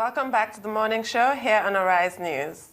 Welcome back to the morning show here on Arise News.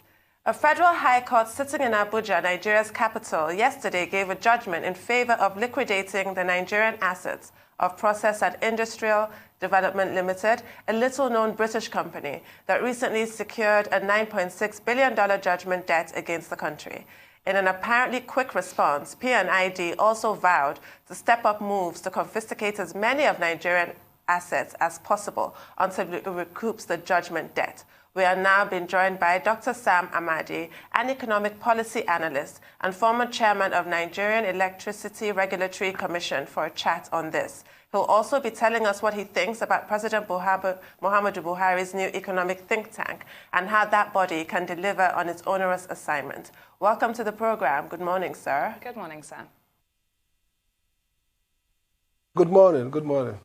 A federal high court sitting in Abuja, Nigeria's capital, yesterday gave a judgment in favor of liquidating the Nigerian assets of Process and Industrial Development Limited, a little-known British company that recently secured a $9.6 billion judgment debt against the country. In an apparently quick response, P&ID also vowed to step up moves to confiscate as many of Nigerian assets as possible until it recoups the judgment debt. We are now being joined by Dr. Sam Amadi, an economic policy analyst and former chairman of Nigerian Electricity Regulatory Commission, for a chat on this. He'll also be telling us what he thinks about President Muhammadu Buhari's new economic think tank and how that body can deliver on its onerous assignment. Welcome to the program. Good morning, sir. Good morning, Sam. Good morning. Good morning.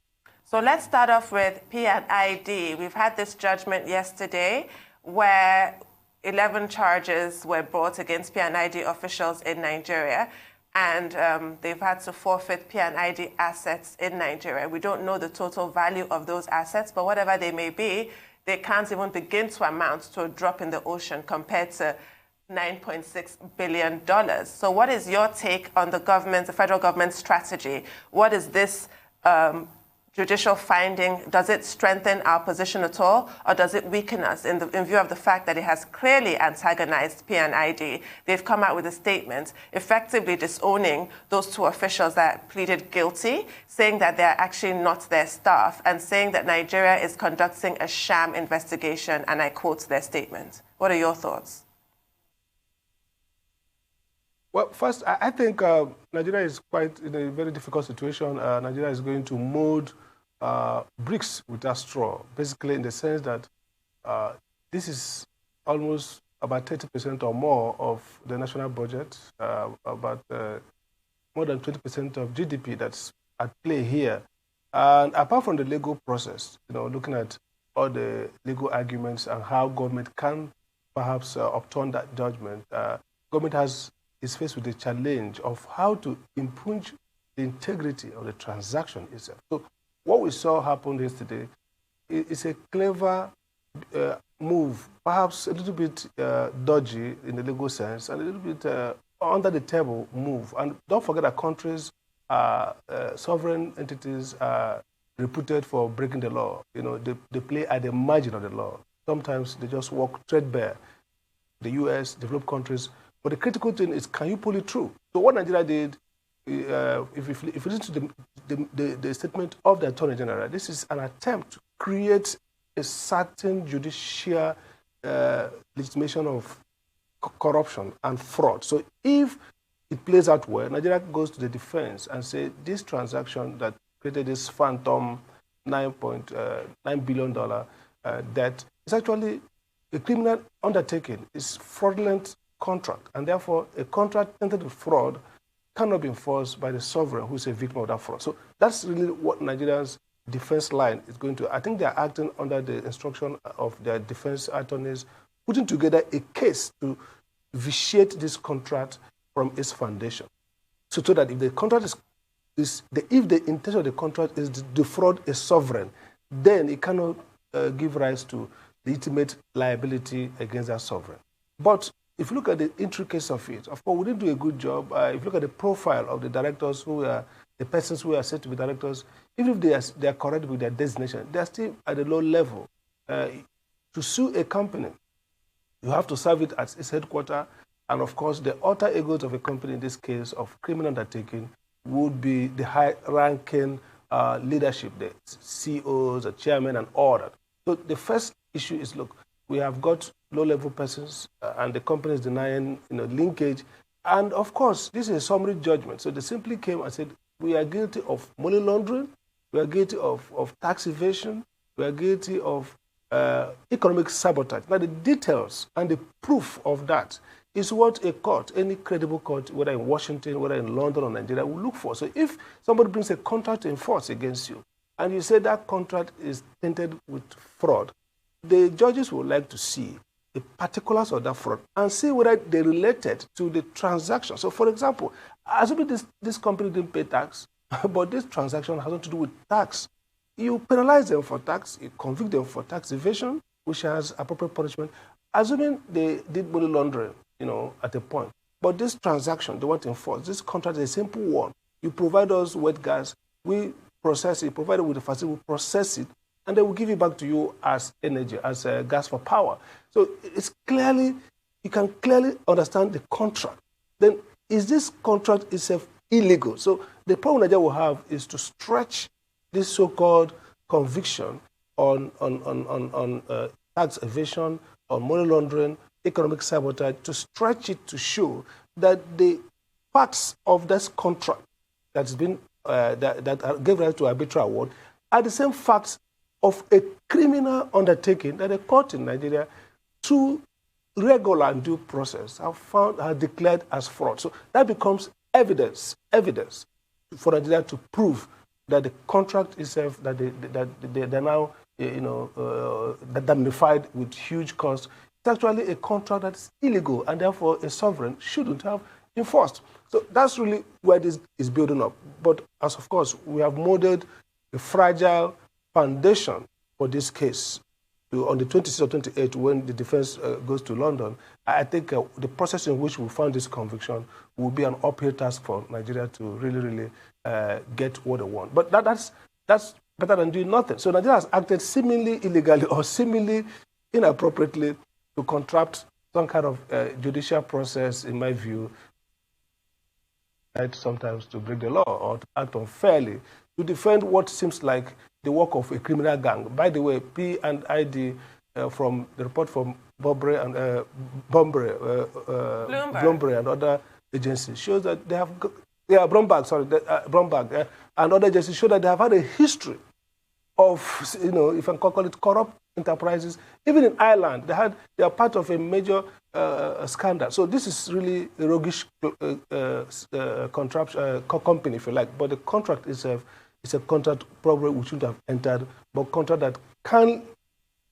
So let's start off with P&ID. We've had this judgment yesterday where 11 charges were brought against P&ID officials in Nigeria, and they've had to forfeit P&ID assets in Nigeria. We don't know the total value of those assets, but whatever they may be, they can't even begin to amount to a drop in the ocean compared to $9.6 billion. So what is your take on the federal government's strategy? What is this judicial finding? Does it strengthen our position at all, or does it weaken us in view of the fact that it has clearly antagonized P&ID? They've come out with a statement effectively disowning those two officials that pleaded guilty, saying that they're actually not their staff, and saying that Nigeria is conducting a sham investigation, and I quote their statement. What are your thoughts? Well, first, I think Nigeria is quite in a very difficult situation. Nigeria is going to mold bricks with a straw, basically in the sense that this is almost about 30% or more of the national budget, about more than 20% of GDP that's at play here. And apart from the legal process, looking at all the legal arguments and how government can perhaps upturn that judgment, government is faced with the challenge of how to impugn the integrity of the transaction itself. So what we saw happen yesterday is a clever move, perhaps a little bit dodgy in the legal sense, and a little bit under the table move. And don't forget that countries, sovereign entities are reputed for breaking the law. They play at the margin of the law. Sometimes they just walk threadbare. The US, developed countries. But the critical thing is, can you pull it through? So what Nigeria did, if you listen to the statement of the Attorney General, this is an attempt to create a certain judicial legitimation of corruption and fraud. So if it plays out well, Nigeria goes to the defense and say this transaction that created this phantom $9 billion debt is actually a criminal undertaking. It's fraudulent contract, and therefore a contract entered with fraud cannot be enforced by the sovereign who is a victim of that fraud. So that's really what Nigeria's defense line is going to. I think they are acting under the instruction of their defense attorneys, putting together a case to vitiate this contract from its foundation. So that if the contract if the intention of the contract is to defraud a sovereign, then it cannot give rise to legitimate liability against that sovereign. But if you look at the intricacies of it, of course, we didn't do a good job. If you look at the profile of the directors the persons who are said to be directors, even if they are correct with their designation, they are still at a low level. To sue a company, you have to serve it at its headquarters, and of course, the alter egos of a company, in this case of criminal undertaking, would be the high-ranking leadership, the CEOs, the chairman, and all that. So the first issue is, look, we have got low-level persons, and the company is denying linkage. And, of course, this is a summary judgment. So they simply came and said, we are guilty of money laundering, we are guilty of tax evasion, we are guilty of economic sabotage. Now, the details and the proof of that is what a court, any credible court, whether in Washington, whether in London or Nigeria, will look for. So if somebody brings a contract in force against you, and you say that contract is tainted with fraud, the judges would like to see the particulars of that fraud and see whether they related to the transaction. So, for example, assuming this company didn't pay tax, but this transaction has nothing to do with tax, you penalize them for tax, you convict them for tax evasion, which has appropriate punishment, assuming they did money laundering, at a point. But this transaction, they want to enforce. This contract is a simple one. You provide us wet gas, we process it, provide it with the facility, we process it, and then we'll give it back to you as energy, as gas for power. So it's clearly, you can clearly understand the contract. Then is this contract itself illegal? So the problem Nigeria will have is to stretch this so-called conviction on tax evasion, on money laundering, economic sabotage, to stretch it to show that the facts of this contract that's been that gave rise to arbitrary award are the same facts of a criminal undertaking that a court in Nigeria, through regular and due process, have declared as fraud. So that becomes evidence for Nigeria to prove that the contract itself that they're now damnified with huge costs. It's actually a contract that's illegal, and therefore a sovereign shouldn't have enforced. So that's really where this is building up. But as of course, we have molded a fragile foundation for this case. On the 26th or 28th, when the defense goes to London, I think the process in which we found this conviction will be an uphill task for Nigeria to really get what they want. But that's better than doing nothing. So Nigeria has acted seemingly illegally or seemingly inappropriately to contract some kind of judicial process, in my view, sometimes to break the law or to act unfairly, to defend what seems like the work of a criminal gang. By the way, P&ID, from the report from Bloomberg and other agencies, shows that they have, Bloomberg, and other agencies show that they have had a history of, if I can call it company enterprises. Even in Ireland, they are part of a major scandal. So this is really a roguish company, if you like. But the contract itself is a contract probably we shouldn't have entered, but contract that can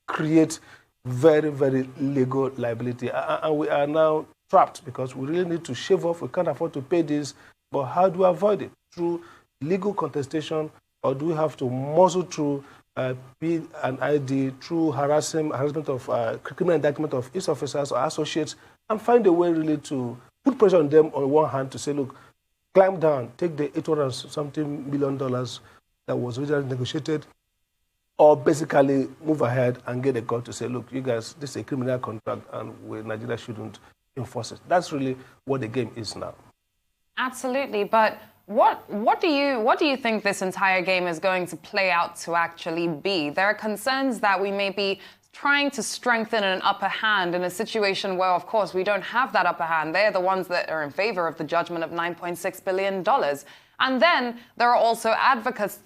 create very legal liability. And we are now trapped because we really need to shave off. We can't afford to pay this. But how do we avoid it? Through legal contestation, or do we have to muzzle through P&ID, through harassment of criminal indictment of its officers or associates, and find a way really to put pressure on them on one hand to say, look, climb down, take the $800-something million that was originally negotiated, or basically move ahead and get a court to say, look, you guys, this is a criminal contract and Nigeria shouldn't enforce it. That's really what the game is now. Absolutely, but what do you think this entire game is going to play out to actually be? There are concerns that we may be trying to strengthen an upper hand in a situation where, of course, we don't have that upper hand. They're the ones that are in favor of the judgment of $9.6 billion. And then there are also advocates,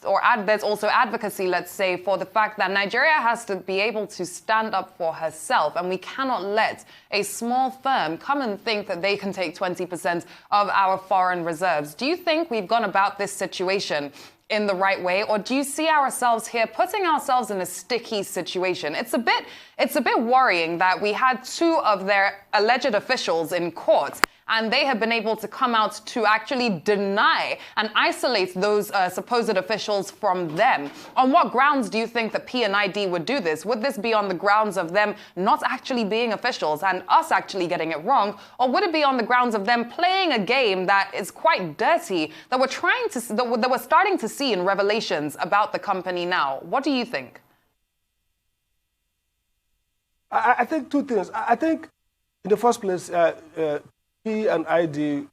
there's also advocacy, let's say, for the fact that Nigeria has to be able to stand up for herself, and we cannot let a small firm come and think that they can take 20% of our foreign reserves. Do you think we've gone about this situation in the right way, or do you see ourselves here putting ourselves in a sticky situation? It's a bit worrying that we had two of their alleged officials in court, and they have been able to come out to actually deny and isolate those supposed officials from them. On what grounds do you think that P&ID would do this? Would this be on the grounds of them not actually being officials and us actually getting it wrong? Or would it be on the grounds of them playing a game that is quite dirty, that we're starting to see in revelations about the company now? What do you think? I think two things. I think, in the first place, P&ID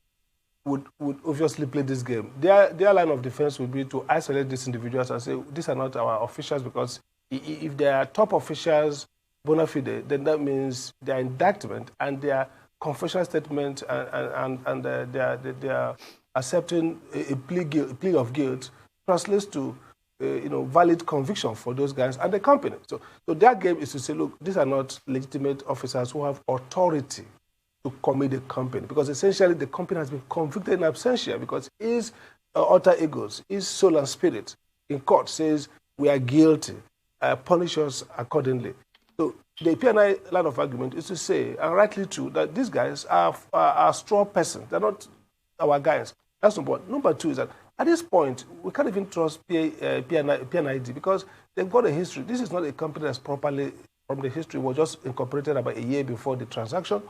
would obviously play this game. Their line of defense would be to isolate these individuals and say, these are not our officials, because if they are top officials, bona fide, then that means their indictment and their confessional statement and they are accepting a plea of guilt translates to valid conviction for those guys and the company. So their game is to say, look, these are not legitimate officers who have authority to commit the company, because essentially the company has been convicted in absentia because his alter egos, his soul and spirit in court says we are guilty, punish us accordingly. So the P&I line of argument is to say, and rightly true, that these guys are straw persons. They're not our guys. That's number one. Number two is that at this point, we can't even trust P&ID because they've got a history. This is not a company that's properly from the history, was just incorporated about a year before the transaction.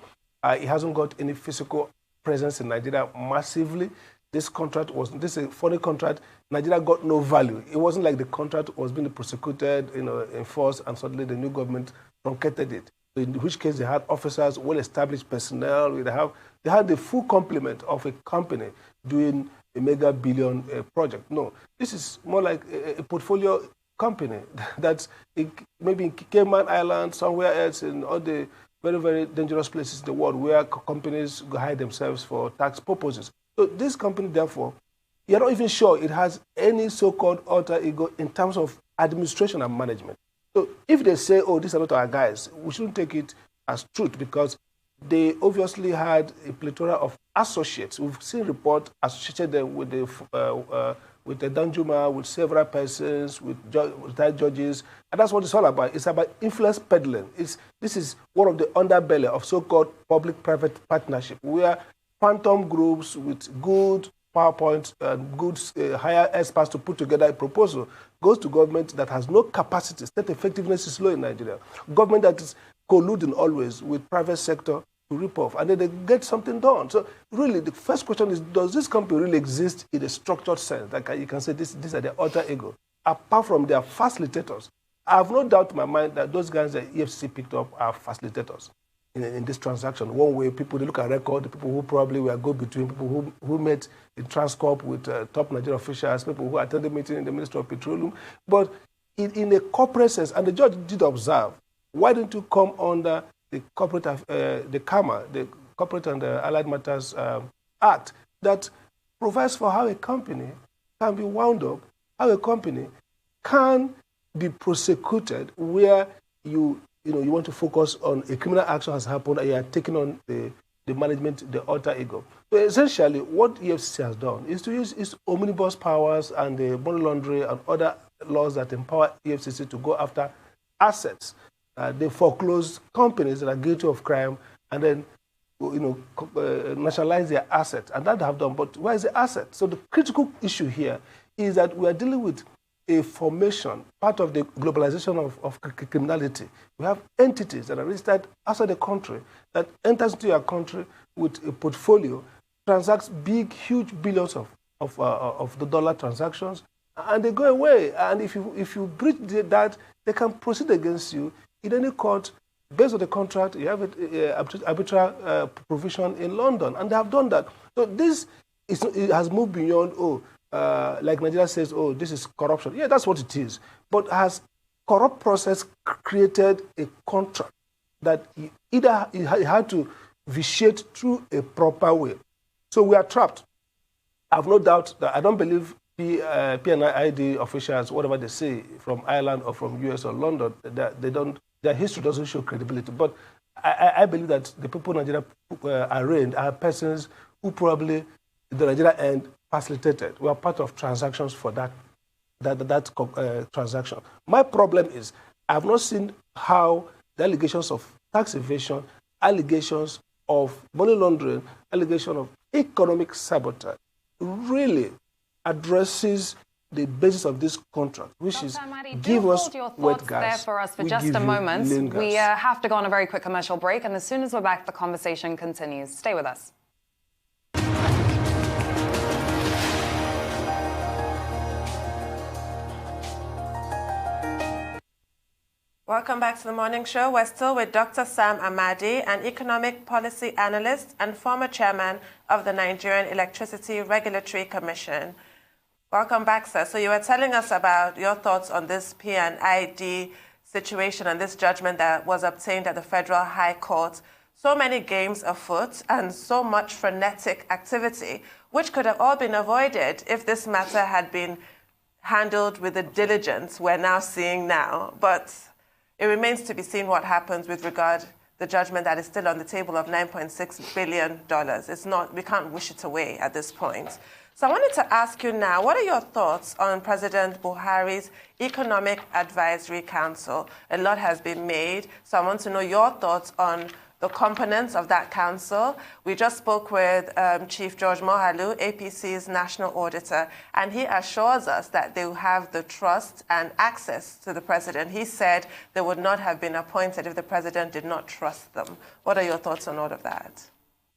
It hasn't got any physical presence in Nigeria massively. This is a foreign contract. Nigeria got no value. It wasn't like the contract was being prosecuted, enforced, and suddenly the new government truncated it. In which case they had officers, well-established personnel. They had the full complement of a company doing a mega billion project. No, this is more like a portfolio company that's maybe in Cayman Islands, somewhere else in all the very, very dangerous places in the world where companies hide themselves for tax purposes. So this company, therefore, you're not even sure it has any so-called alter ego in terms of administration and management. So if they say, oh, these are not our guys, we shouldn't take it as truth because they obviously had a plethora of associates. We've seen reports associated them with the Danjuma, with several persons, with retired judges, and that's what it's all about. It's about influence peddling. This is one of the underbelly of so-called public-private partnership, where phantom groups with good PowerPoint and good higher experts to put together a proposal goes to government that has no capacity. State effectiveness is low in Nigeria. Government that is colluding always with private sector to rip off, and then they get something done. So really, the first question is, does this company really exist in a structured sense? Like you can say these are their alter ego, apart from their facilitators. I have no doubt in my mind that those guys that EFCC picked up are facilitators in this transaction. One way, people, they look at record, the people who probably were go-between, people who met in Transcorp with top Nigerian officials, people who attended meeting in the Ministry of Petroleum. But in a corporate sense, and the judge did observe, why didn't you come under the corporate, the CAMA, the Corporate and Allied Matters Act, that provides for how a company can be wound up, how a company can be prosecuted where you want to focus on a criminal action has happened and you are taking on the management, the alter ego. So essentially, what EFCC has done is to use its omnibus powers and the money laundering and other laws that empower EFCC to go after assets. They foreclose companies that are guilty of crime and then nationalize their assets. And that they have done. But where is the asset? So the critical issue here is that we are dealing with a formation, part of the globalization of criminality. We have entities that are registered outside the country that enters into your country with a portfolio, transacts big, huge billions of the dollar transactions, and they go away. And if you breach that, they can proceed against you in any court based on the contract. You have an arbitral provision in London, and they have done that. So it has moved beyond, like Nigeria says, oh, this is corruption. Yeah, that's what it is. But has corrupt process created a contract that either he had to vitiate through a proper way? So we are trapped. I have no doubt that I don't believe P&ID officials, whatever they say from Ireland or from US or London, their history doesn't show credibility. But I believe that the people in Nigeria arraigned are persons who probably, the Nigeria end, facilitated. We are part of transactions for that transaction. My problem is I have not seen how the allegations of tax evasion, allegations of money laundering, allegations of economic sabotage really addresses the basis of this contract, which is give us wet gas. There for us for just a moment. We have to go on a very quick commercial break, and as soon as we're back, the conversation continues. Stay with us. Welcome back to the morning show. We're still with Dr. Sam Amadi, an economic policy analyst and former chairman of the Nigerian Electricity Regulatory Commission. Welcome back, sir. So you were telling us about your thoughts on this P&ID situation and this judgment that was obtained at the Federal High Court. So many games afoot and so much frenetic activity, which could have all been avoided if this matter had been handled with the diligence we're now seeing now. But it remains to be seen what happens with regard to the judgment that is still on the table of $9.6 billion. It's not, we can't wish it away at this point. So I wanted to ask you now, what are your thoughts on President Buhari's Economic Advisory Council? A lot has been made, so I want to know your thoughts on the components of that council. We just spoke with Chief George Mohalu, APC's national auditor, and he assures us that they will have the trust and access to the president. He said they would not have been appointed if the president did not trust them. What are your thoughts on all of that?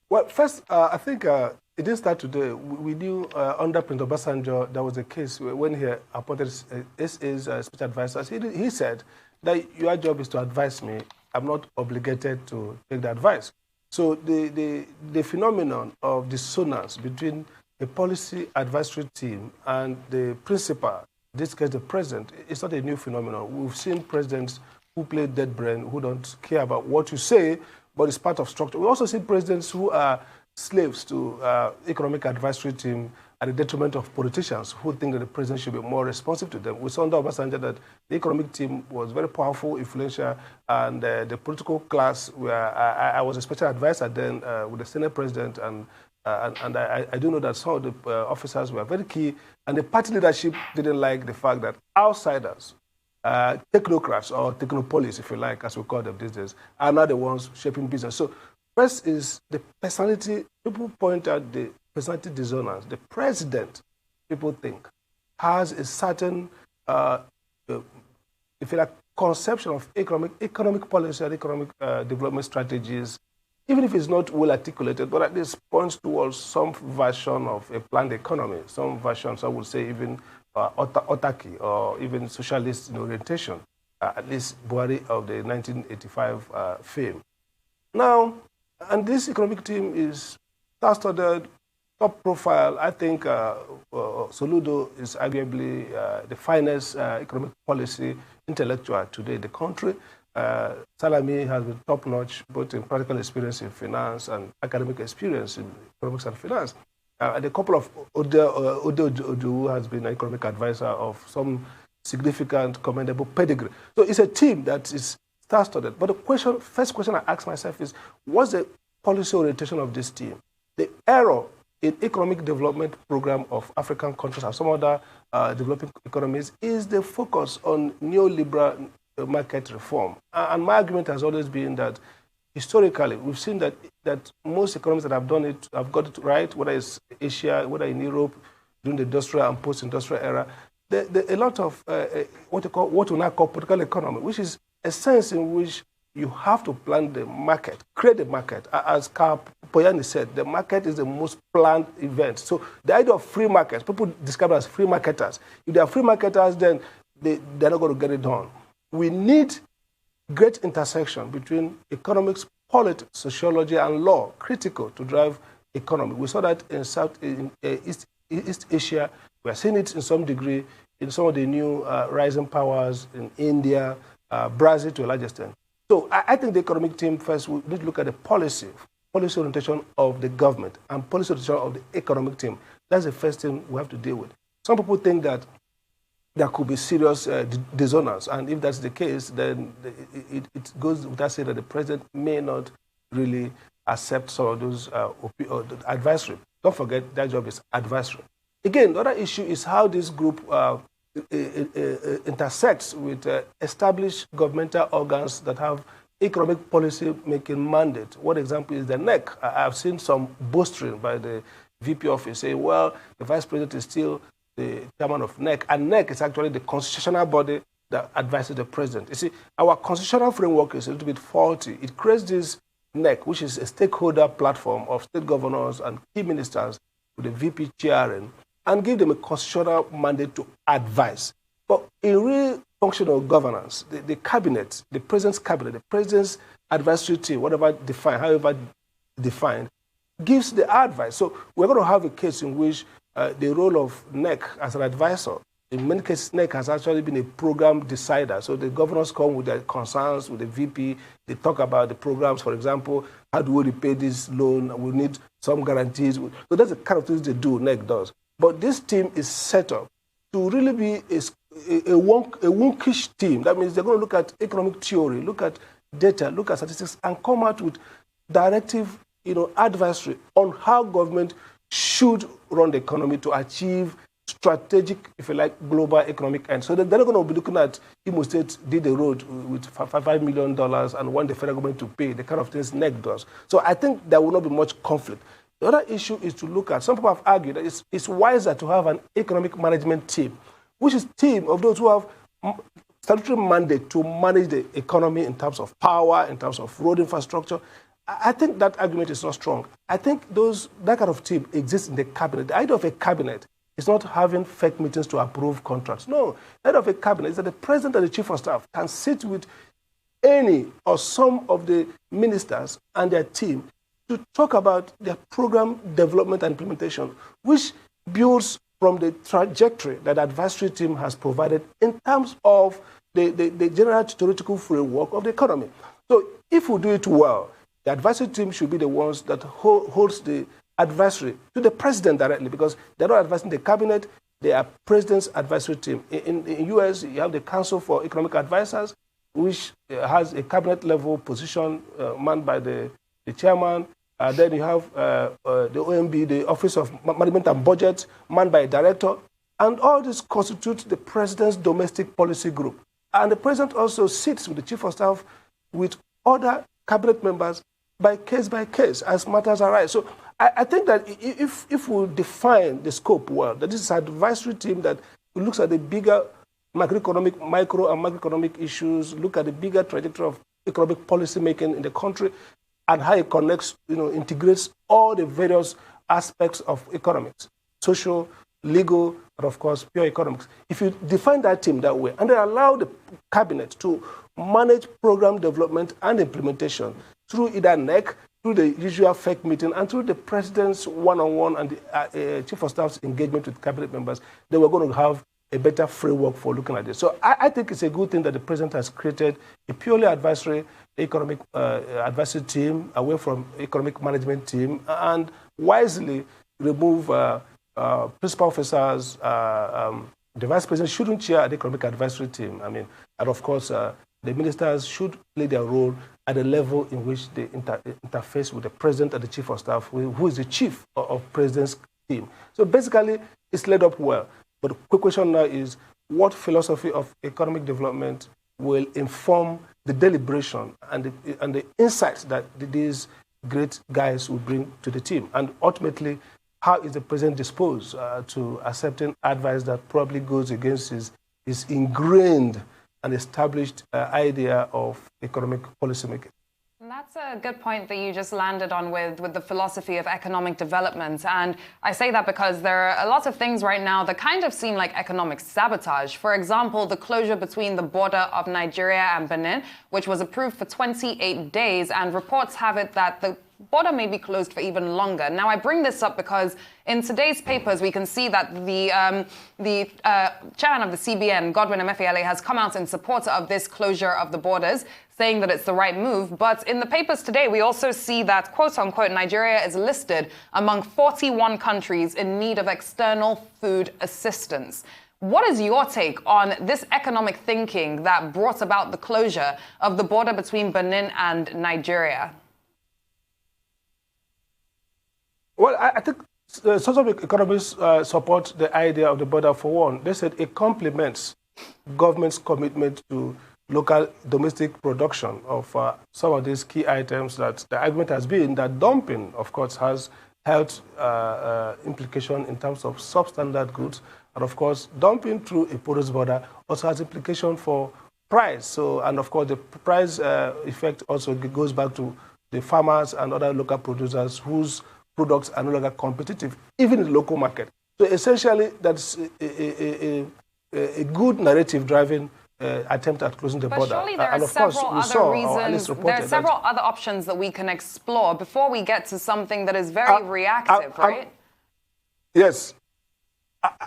Well, first, I think it didn't start today. We knew under President Obasanjo, there was a case when he appointed his special advisors. He said that your job is to advise me. I'm not obligated to take the advice. So the phenomenon of dissonance between a policy advisory team and the principal, in this case the president, is not a new phenomenon. We've seen presidents who play dead brain, who don't care about what you say, but it's part of structure. We also see presidents who are slaves to economic advisory team at the detriment of politicians who think that the president should be more responsive to them. We saw under Obasanjo that the economic team was very powerful, influential, and the political class, where I was a special advisor then with the Senate president, and I do know that some of the officers were very key, and the party leadership didn't like the fact that outsiders, technocrats or technopolies, if you like, as we call them these days, are not the ones shaping business. So first is the personality. People point out the personality dissonance. The president, people think, has a certain, if you like, conception of economic policy and economic development strategies, even if it's not well articulated, but at least points towards some version of a planned economy, some version, some would say even autarky or even socialist in orientation, at least Buhari of the 1985 fame. Now, and this economic team is star-studded, top profile. I think Soludo is arguably the finest economic policy intellectual today in the country. Salami has been top-notch, both in practical experience in finance and academic experience in economics and finance. And a couple of Odo, who has been an economic advisor of some significant, commendable pedigree. So it's a team that is star-studded. But the first question I ask myself is, what's the policy orientation of this team? The error in economic development program of African countries and some other developing economies is the focus on neoliberal market reform. And my argument has always been that historically, we've seen that most economies that have done it have got it right, whether it's Asia, whether in Europe, during the industrial and post-industrial era. A lot of what we now call political economy, which is a sense in which you have to plan the market, create the market. As Karl Poyani said, the market is the most planned event. So the idea of free markets, people describe it as free marketers. If they are free marketers, then they're not going to get it done. We need great intersection between economics, politics, sociology, and law, critical to drive economy. We saw that in East Asia. We are seeing it in some degree in some of the new rising powers in India, Brazil to a large extent. So I think the economic team first, we need to look at the policy orientation of the government and policy orientation of the economic team. That's the first thing we have to deal with. Some people think that there could be serious dissonance, and if that's the case, then it goes without saying that the president may not really accept some of those advisory. Don't forget, that job is advisory. Again, the other issue is how this group intersects with established governmental organs that have economic policy making mandate. One example is the NEC. I've seen some boasting by the VP office saying, well, the vice president is still the chairman of NEC, and NEC is actually the constitutional body that advises the president. You see, our constitutional framework is a little bit faulty. It creates this NEC, which is a stakeholder platform of state governors and key ministers with the VP chairing, and give them a constitutional mandate to advise. But in real functional governance, the cabinet, the president's advisory team, whatever defined, however defined, gives the advice. So we're going to have a case in which the role of NEC as an advisor, in many cases, NEC has actually been a program decider. So the governors come with their concerns with the VP. They talk about the programs, for example, how do we repay this loan? We need some guarantees. So that's the kind of things they do, NEC does. But this team is set up to really be a wonkish team. That means they're going to look at economic theory, look at data, look at statistics, and come out with directive, advisory on how government should run the economy to achieve strategic, if you like, global economic end. So they're not going to be looking at Imo State did the road with $5 million and want the federal government to pay, the kind of things NEC does. So I think there will not be much conflict. The other issue is to look at, some people have argued that it's wiser to have an economic management team, which is a team of those who have statutory mandate to manage the economy in terms of power, in terms of road infrastructure. I think that argument is not strong. I think that kind of team exists in the cabinet. The idea of a cabinet is not having fake meetings to approve contracts. No, the idea of a cabinet is that the president and the chief of staff can sit with any or some of the ministers and their team to talk about their program development and implementation, which builds from the trajectory that the advisory team has provided in terms of the general theoretical framework of the economy. So if we do it well, the advisory team should be the ones that holds the advisory to the president directly, because they're not advising the cabinet, they are president's advisory team. In the US, you have the Council for Economic Advisors, which has a cabinet-level position manned by the chairman. Then you have the OMB, the Office of Management and Budget, manned by a director. And all this constitutes the president's domestic policy group. And the president also sits with the chief of staff with other cabinet members by case as matters arise. So I think that if we define the scope well, that this is an advisory team that looks at the bigger micro and macroeconomic issues, look at the bigger trajectory of economic policy making in the country, and how it connects, integrates all the various aspects of economics, social, legal, and of course, pure economics. If you define that team that way, and then allow the cabinet to manage program development and implementation through either NEC, through the usual fake meeting, and through the president's one-on-one and the chief of staff's engagement with cabinet members, then we're going to have a better framework for looking at this. So I think it's a good thing that the president has created a purely advisory economic advisory team away from economic management team, and wisely remove principal officers. The vice president shouldn't chair the economic advisory team. I mean, and of course, the ministers should play their role at the level in which they interface with the president and the chief of staff, who is the chief of president's team. So basically, it's laid up well. But the quick question now is, what philosophy of economic development will inform the deliberation and the insights that these great guys will bring to the team? And ultimately, how is the president disposed to accepting advice that probably goes against his ingrained and established idea of economic policymaking? And that's a good point that you just landed on with the philosophy of economic development. And I say that because there are a lot of things right now that kind of seem like economic sabotage. For example, the closure between the border of Nigeria and Benin, which was approved for 28 days, and reports have it that the border may be closed for even longer. Now, I bring this up because in today's papers, we can see that the chairman of the CBN, Godwin Emefiele, has come out in support of this closure of the borders, saying that it's the right move. But in the papers today, we also see that, quote unquote, Nigeria is listed among 41 countries in need of external food assistance. What is your take on this economic thinking that brought about the closure of the border between Benin and Nigeria? Well, I think some economists support the idea of the border for one. They said it complements government's commitment to local domestic production of some of these key items. That the argument has been that dumping, of course, has health implication in terms of substandard goods. And of course, dumping through a porous border also has implication for price. So, and of course, the price effect also goes back to the farmers and other local producers whose products are no longer competitive, even in the local market. So essentially, that's a good narrative driving attempt at closing the border. Surely there are several other options that we can explore before we get to something that is very reactive, right? Yes.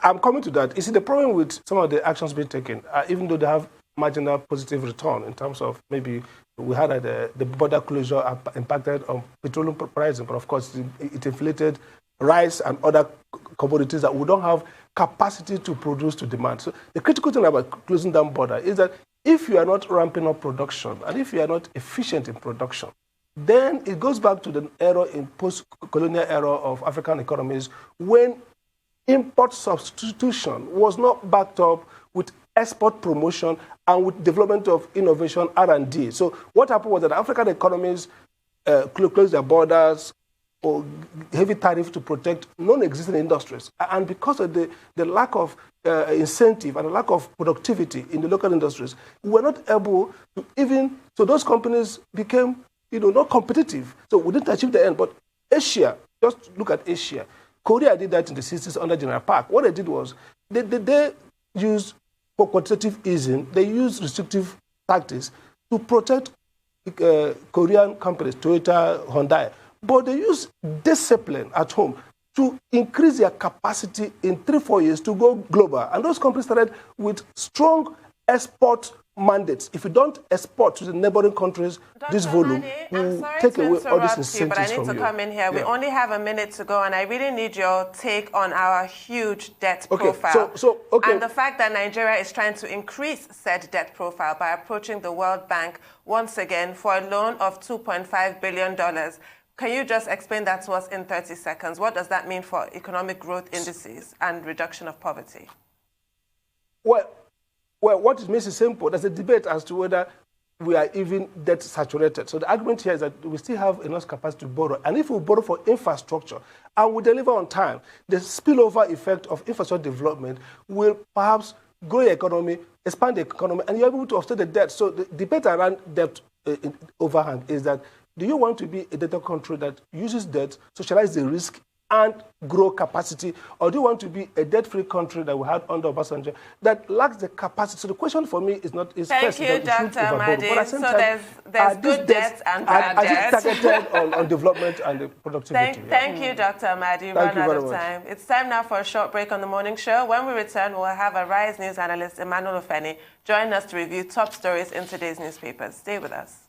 I'm coming to that. You see, the problem with some of the actions being taken, even though they have marginal positive return in terms of maybe we had the border closure impacted on petroleum pricing, but of course it inflated rice and other commodities that we don't have capacity to produce to demand. So the critical thing about closing down border is that if you are not ramping up production and if you are not efficient in production, then it goes back to the era in post-colonial era of African economies when import substitution was not backed up with export promotion and with development of innovation, R&D. So what happened was that African economies closed their borders, or heavy tariff to protect non-existing industries. And because of the lack of incentive and the lack of productivity in the local industries, we were not able to even, so those companies became, not competitive. So we didn't achieve the end. But Asia, just look at Asia. Korea did that in the 60s under General Park. What they did was, they used, for quantitative easing, they used restrictive tactics to protect Korean companies, Toyota, Hyundai. But they use discipline at home to increase their capacity in 3-4 years to go global. And those companies started with strong export mandates. If you don't export to the neighboring countries, Dr. this volume will take away all these incentives from you. But I need to come in here. Yeah. We only have a minute to go, and I really need your take on our huge debt profile. And the fact that Nigeria is trying to increase said debt profile by approaching the World Bank once again for a loan of $2.5 billion. Can you just explain that to us in 30 seconds? What does that mean for economic growth indices and reduction of poverty? Well, what it means is simple. There's a debate as to whether we are even debt saturated. So the argument here is that we still have enough capacity to borrow. And if we borrow for infrastructure and we deliver on time, the spillover effect of infrastructure development will perhaps grow the economy, expand the economy, and you're able to offset the debt. So the debate around debt overhang is that, do you want to be a debtor country that uses debt, socialize the risk, and grow capacity? Or do you want to be a debt-free country that we had under Obasanjo that lacks the capacity? So the question for me is not... Thank you, Dr. Amadi. So there's good debt and bad debt. Are these targeted on development and the productivity? Thank you, Dr. Amadi. Run out of time. It's time now for a short break on the morning show. When we return, we'll have a Rise News analyst, Emmanuel Ofeni, join us to review top stories in today's newspapers. Stay with us.